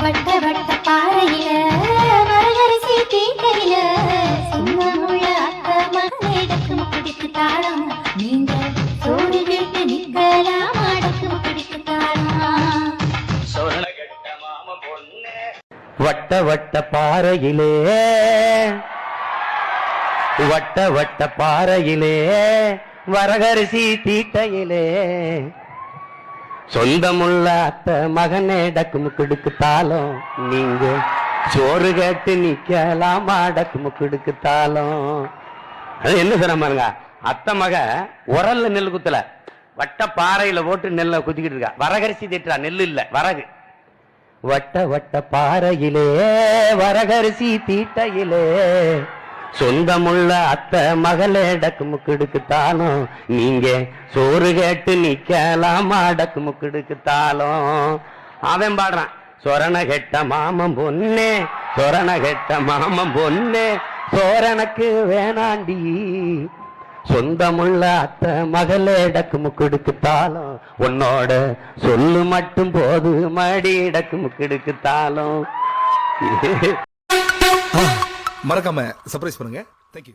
வட்ட வட்ட பாறையில வரகரிசி தீக்கையில சின்னமுள்ள அக்கமான இடக்கும் பிடிக்கு தாளம் நீங்க சோறு கேட்டு நிக்கலாம் அடக்கும் பிடிக்கு தாளம் வட்ட வட்ட பாறையிலே வட்ட வட்ட பாறையிலே வரகரிசி தீட்டையிலே சொந்தமுள்ள அத்தை மகனே டக்குமு கிடுக்குத்தாலும் நீங்க சோறு கேட்டு நிக்கலாம் டக்குமு கிடுக்குத்தாலும். அது என்ன சொல்ற பாருங்க, அத்தை மக உரல்ல நெல் குத்தல, வட்ட பாறையில போட்டு நெல்லை குத்திக்கிட்டு இருக்கா. வரகரிசி தீட்டுறா, நெல் இல்ல வரகு. வட்ட வட்ட பாறையிலே வரகரிசி தீட்டையிலே சொந்தமுள்ள அத்தை மகளே டக்குமு கிடுக்குத்தாலும் நீங்க சோறு கேட்டு நிக்கலாமா டக்குமு கிடுக்குத்தாலும். அவன் பாடுறான், சொரண கெட்ட மாமன் பொண்ணே சொரண கெட்ட மாமன் பொண்ணே சோரனுக்கு வேணாண்டி சொந்தமுள்ள அத்தை மகளே டக்குமு கிடுக்குத்தாலும் உன்னோட சொல்லு மட்டும் போது மடி டக்குமு கிடுக்குத்தாலும். மறக்காம சர்ப்ரைஸ் பண்ணுங்க.